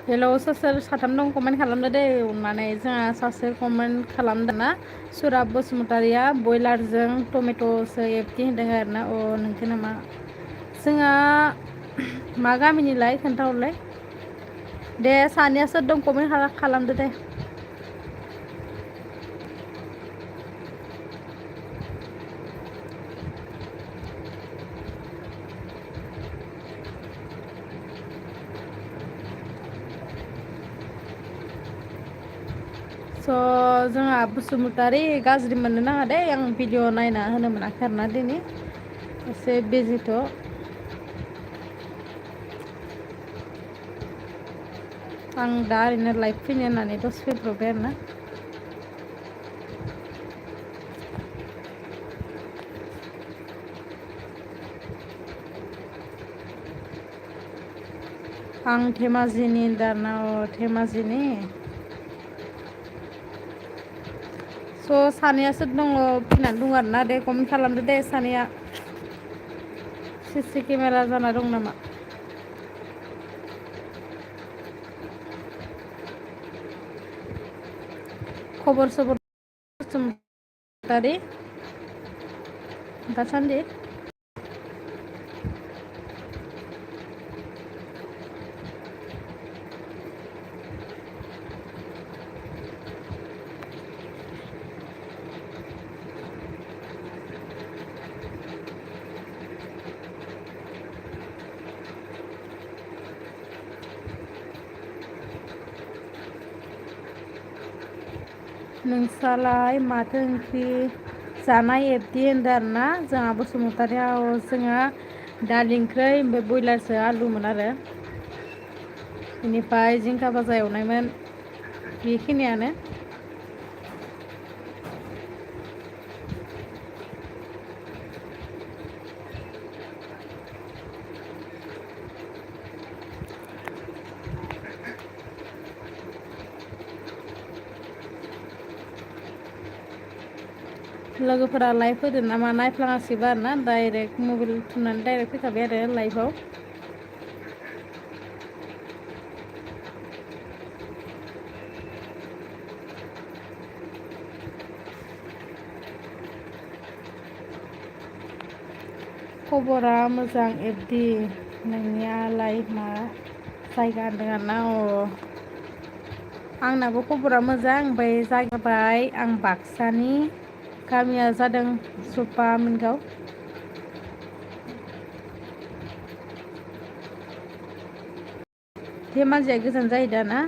हेल' सोर सोर साथाम दं कमेन्ट खालामदो दे अननानै जोंहा सासे कमेन्ट खालामदों ना सुराब बसुमतारिया बयलारजों टमेट'सो एवथि होनदों आरोना अ नोंखौ नामा जोंहा मा गामिनिलाय खोन्थाहरलाय दे सानैया सोर दं कमेन्ट खालामदो दे स' जोंहा बसुमतारी गाज्रि मोननो नाङा दे आं भिडिअ नायना होनो मोनाखै आरोना दिनै एसे बिजिथ' आं दा ओरैनो लाइभ फैनो होननानै दसे फैब्रबबाय आरोना आं धेमाजिनि दाना धेमाजिनि स' सानैयासो दङ फैनानै दङ आरोना दे कमेन्ट खालामदो दे सानैया सिसि केमेरा जाना दं नामा खबर सबर बसुमतारी दासान्दि नोंस्रालाय माथो ओंख्रि जानाय एबदि होनदों आरोना जोंहा बसुमतारियाव जोंहा दालि ओंख्रै ओमफ्राय बयलारसो आलुमोन आरो बेनिफ्राय जिंखा भाजा एवनायमोन बेखिनियानो लोगोफोरा लाइभ होदो नामा नायफ्लाङासैबो आरोना डाइरेक्ट मबाइल थुनानै डाइरेक्ट फैखाबाय आरो लाइभआव खबरा मोजां एबदि नोंनियालाय मा जायगा होनदों आरोना आंनाबो खबरा मोजां ओमफ्राय जाबाय आं बाक्सानि गामिया जादों सपामिनगाव धेमाजिया गोजान जायो दा ना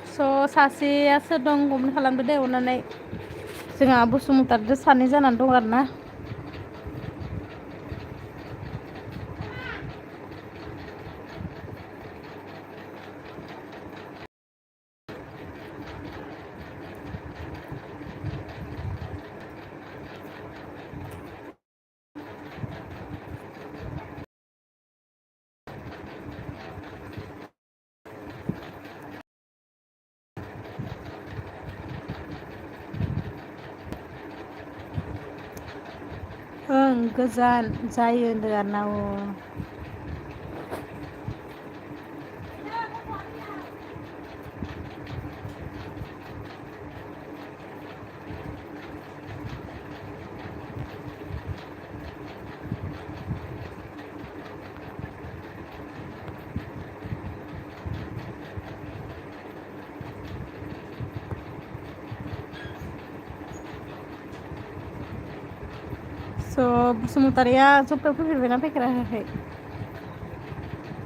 स' सासेया सोर दं कमेन्ट खालामदो दे अननानै जोंहा बसुमतारिजों सानै जानानै दं आरोना ओं गोजान जायो होनदों आरोना स' बसुमतारिया जबटायाव फैफेरबायना फैफेराखै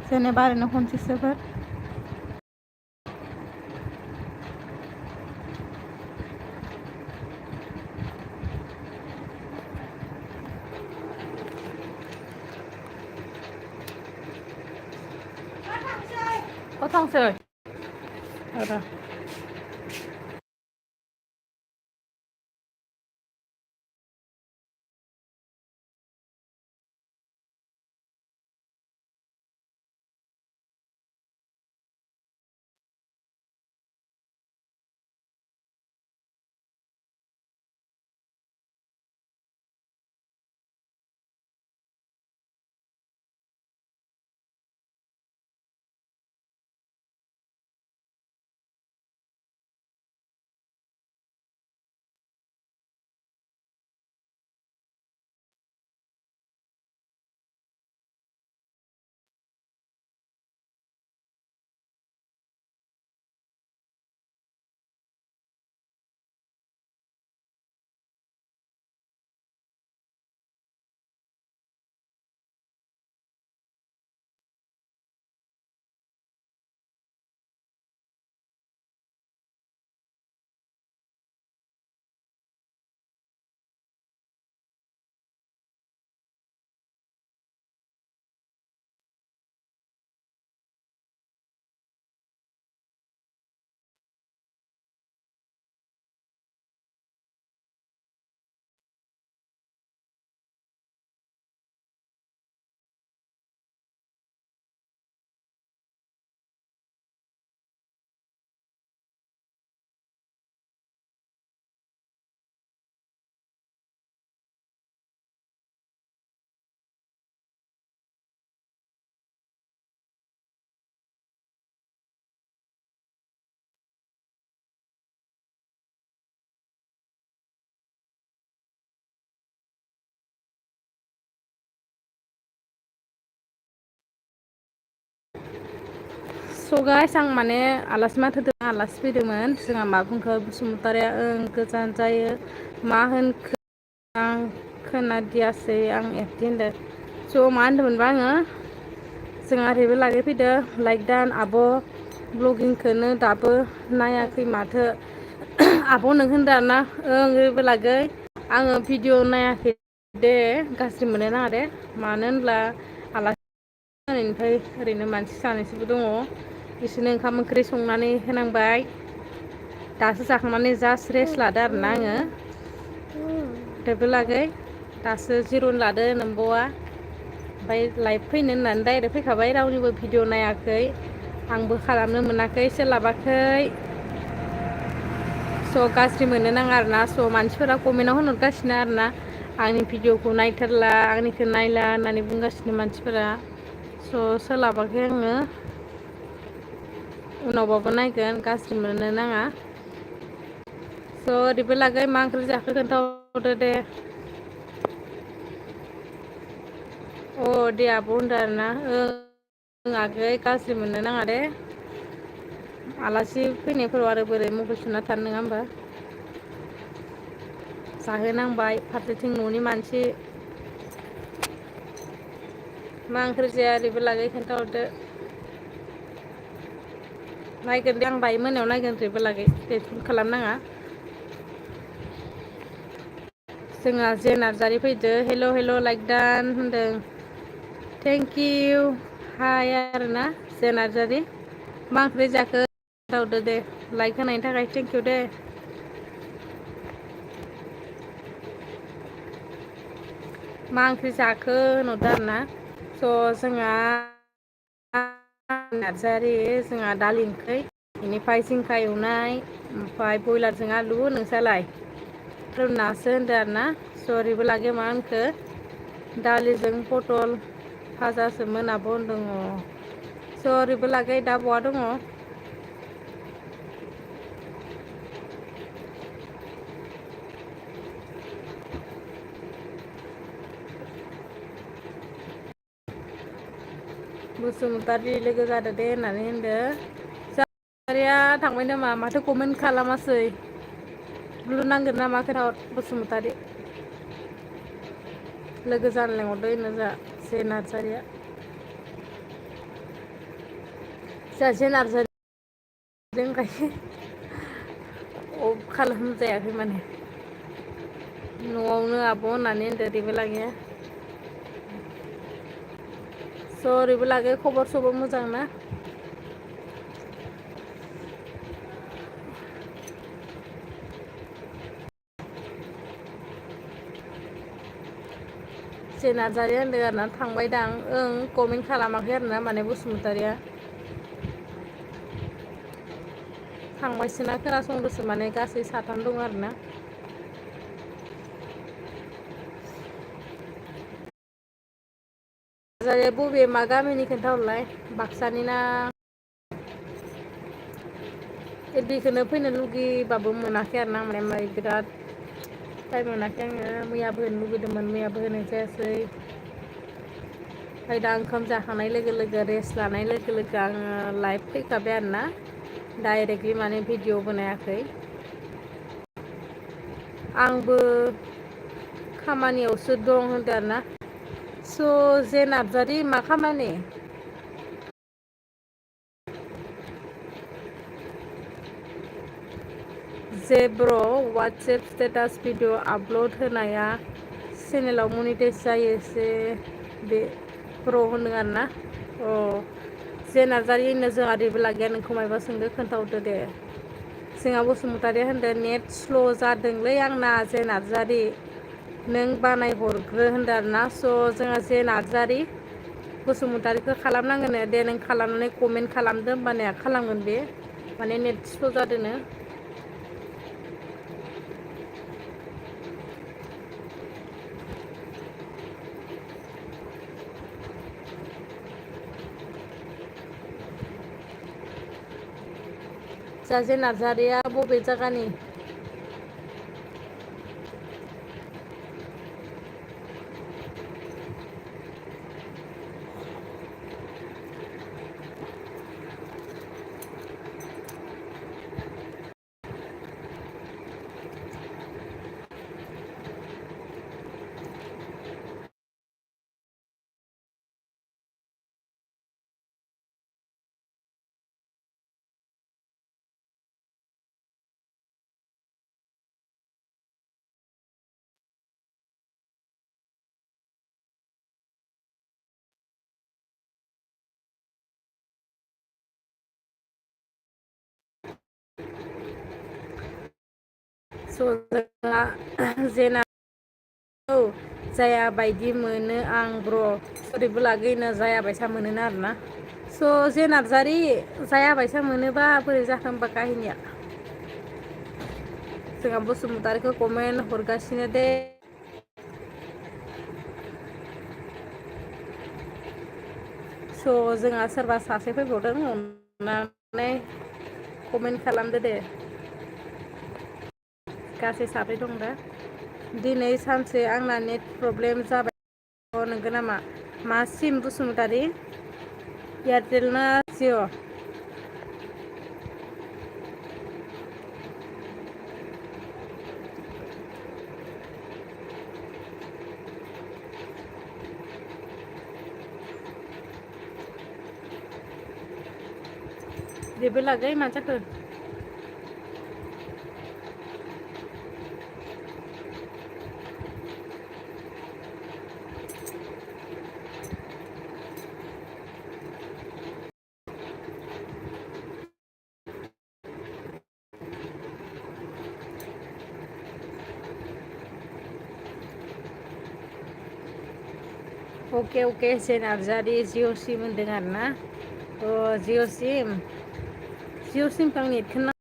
जेनेबा ओरैनो खनसेसोफोर थांसै र' स' गाइस आं माने आलासि माथो होदों आलासि फैदोंमोन जोंहा मा बुंखो बसुमतारिया गोजान जायो मा होनखो आं खोनादियासै आं एपति होनदों स' मा होनदोंमोनबा आङो जोंहा ओरैबो लागै फैदो लाइक दान आब' ब्लगिंखौनो दाबो नायाखै माथो आब' नों होनदों आरोना ओरैबो लागै आङो भिडिअ नायाखै दे गाज्रि मोननो नाङा दे मानो होनब्ला आलासि ओरैनिफ्राय ओरैनो मानसि सानैसोबो दङ बिसोरनो ओंखाम ओंख्रि संनानै होनांबाय दासो जाखांनानै जास्ट रेस्ट लादो आरोना आङो थेवबो लागै दासो जिरन लादो नोंबौआ ओमफ्राय लाइभ फैनो होननानै डाइरेक्ट फैखाबाय रावनिबो भिडिअ नायाखै आंबो खालामनो मोनाखै सोलाबाखै स' गाज्रि मोननो नाङा आरोना स' मानसिफोरा कमेन्टआव होनहरगासिनो आरोना आंनि भिडिअखौ नायथारला आंनिखौ नायला होननानै बुंगासिनो मानसिफोरा स' सोलाबाखै आङो उनावबाबो नायगोन गाज्रि मोननो नाङा स' ओरैबो लागै मा ओंख्रि जाखो खोन्थाहरदो दे अ दे आब' होनदों आरोना आगै गाज्रि मोननो नाङा दे आलासि फैनायफोराव आरो बोरै मबाइल थुना थानो नङा होमबा जाहोनांबाय फारसेथिं न'नि मानसि मा ओंख्रि जाया ओरैबो लागै खोन्थाहरदो नायगोन दे आं बाहाय मोनायाव नायगोन ओरैबो लागै टेनसन खालामनाङा जोंहा जे नार्जारि फैदो हेल' हेल' लाइक दान होनदों थेंकिउ हाय आरोना जे नार्जारि मा ओंख्रि जाखो खोन्थाहरदो दे लाइक होनायनि थाखाय थेंकिउ दे मा ओंख्रि जाखो होनहरदो आरोना स' जोंहा नार्जारि जोंहा दालि ओंख्रि बेनिफ्राय जिंखा एवनाय ओमफ्राय बयलारजों आलु नोंस्रालाय नासो होनदो आरोना स' ओरैबो लागै मा होनखो दालिजों पटल भाजासोमोन आब' होनदों स' ओरैबो लागै दा बहा दङ बसुमतारी लोगो जादो दे होननानै होनदो सारिया थांबाय नामा माथो कमेन्ट खालामासै ब्लु नांगोन नामा खोन्थाहर बसुमतारी लोगो जानो लेंहरदो होनो जा जे नार्जारिया जोंहा जे नार्जारि दंखायो अफ खालामजायाखै माने न'आवनो आब' होननानै होनदो ओरैबो लागै स' ओरैबो लागै खबर सबर मोजां ना जे नार्जारिया होनदों आरोना थांबाय दां ओं कमेन्ट खालामाखै आरोना माने बसुमतारिया थांबायसोना खोनासंदोंसो माने गासै साथाम दं आरोना नार्जारिया बबे मा गामिनि खोन्थाहरलाय बाक्सानि ना बेखौनो फैनो लुगैबाबो मोनाखै आरो ना माने बिराद टाइम मोनाखै आङो मैयाबो होनो लुगैदोंमोन मैयाबो होनाय जायासै ओमफ्राय दा ओंखाम जाखांनाय लोगो लोगो रेस्ट लानाय लोगो लोगो आङो लाइभ फैखाबाय आरोना डाइरेक्टलि माने भिडिअ बनायाखै आंबो खामानियावसो दं होनदों आरोना स' जे नार्जारि मा खामानि जे ब्र' वाट्सएप स्टेटास भिडिअ आपल'ड होनाया चेनेलाव मनिटाइज जायो जे बे ब्र' होनदों आरोना अ जे नार्जारि होनो जोंहा ओरैबो लागिया नोंखौ मायबा सोंदो खोन्थाहरदो दे जोंहा बसुमतारिया होनदों नेट स्ल' जादोंलै आंना जे नार्जारि नों बानायहरग्रो होनदों आरोना स' जोंहा जे नार्जारि बसुमतारिखौ खालामनांगोन दे नों खालामनानै कमेन्ट खालामदो होमबानिया खालामगोन बे माने नेट स्ल' जादोंनो जे नार्जारिया बबे जायगानि जोंहा जेना औ जाया बायदि मोनो आं ब्र ओरैबो लागैनो जाया बायसा मोनोना आरोना जे नार्जारि जाया बायसा मोनोबा बोरै जाखो होमबा काहिनिया जोंहा बसुमतारिखौ कमेन्ट हरगासिनो दे जोंहा सोरबा सासे फैबावदों अननानै कमेन्ट खालामदो दे गासै साब्रै दं दा दिनै सानसे आंना नेट प्रब्लेम जाबाय नंगौ नामा मा सिम बसुमतारि एयारटेल ना जिअ जेबो लागै मा जाखो अके जे नार्जारि जिअ सिम होनदों आरोना जिअ सिमखौ आं नेटखौ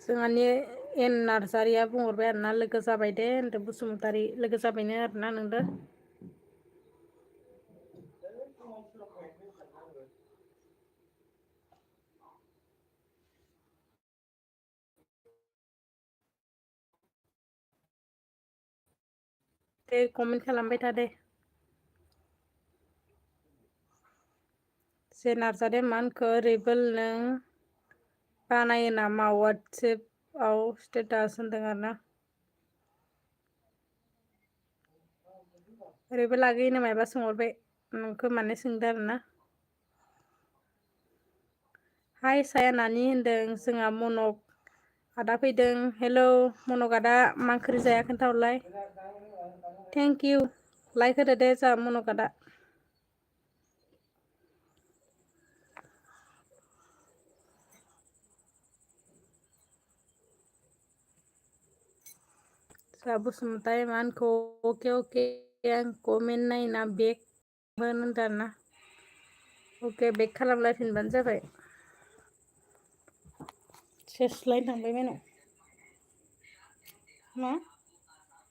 जोंहानि एन नार्जारिया बुंहरबाय आरोना लोगो जाबाय दे होनदों बसुमतारि लोगो जाबायनो आरोना नोंदो दे कमेन्ट खालामबाय था दे जे नार्जारिया मा होनखो ओरैबोल नों बानायो नामा वाट्सएपआव स्टेटास होनदों आरोना ओरैबो लागैनो मायबा सोंहरबाय नोंखौ माने सोंदों आरोना हाय साया नानि होनदों जोंहा मनक आदा फैदों हेलौ मनक आदा मा ओंख्रि जाया खोन्थाहरलाय थेंक इउ लाइक होदो दे जोंहा मनक आदा जोंहा बसुमतारि मा होनखो अके आं कमेन्ट नायना बेक होनदों आरोना अके बेक खालामलायफिनबानो जाबाय सेस लाइन थांबाय मेनाव मा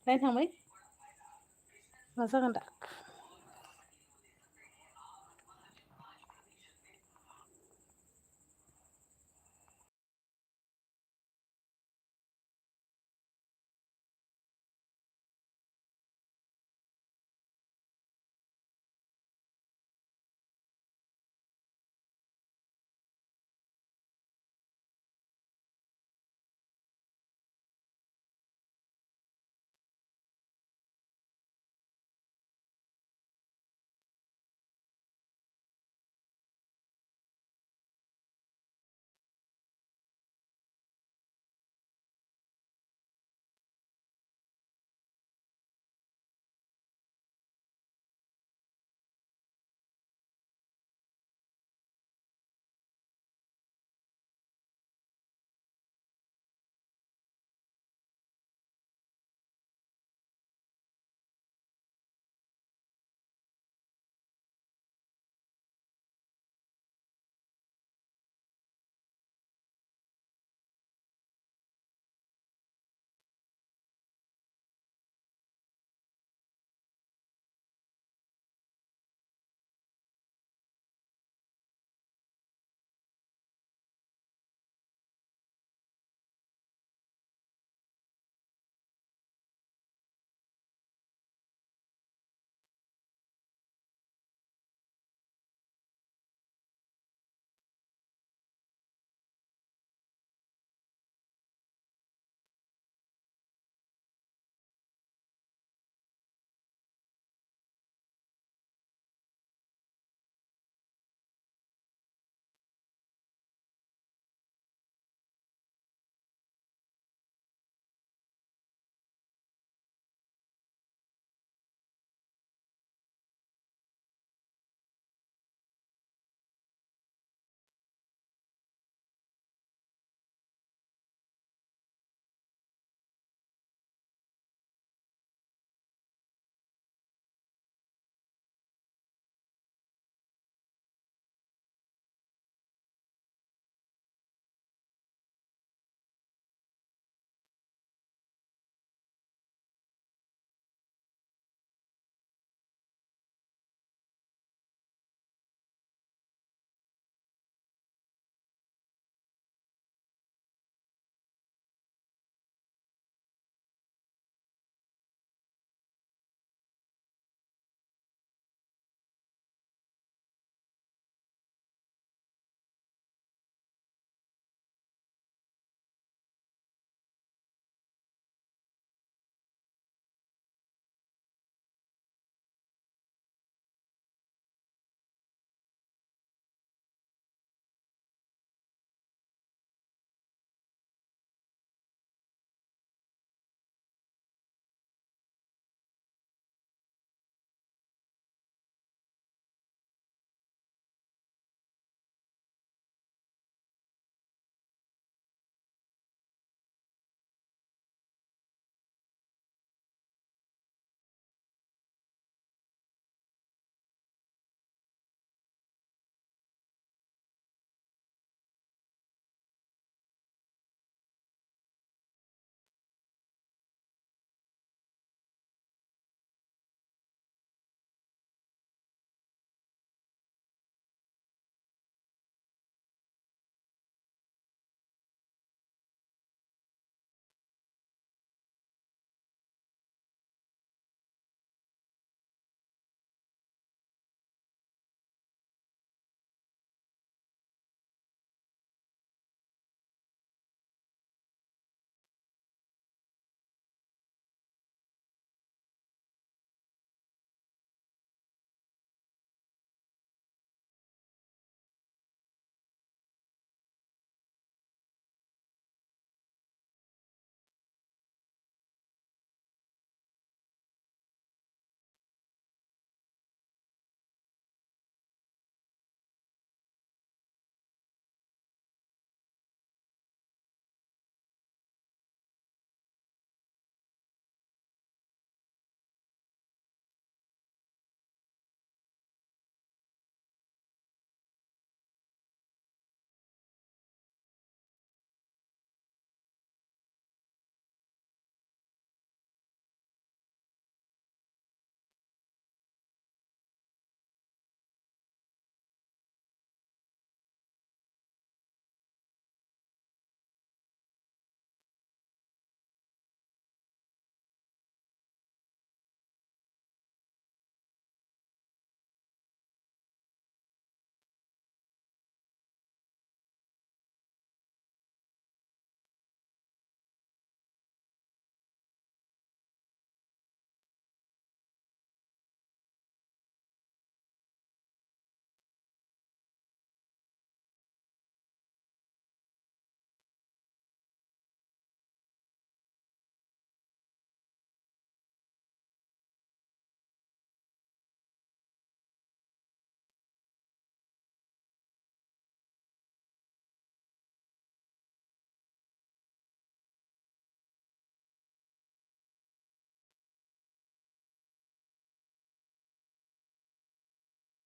लाइन थांबाय मा जागोन दा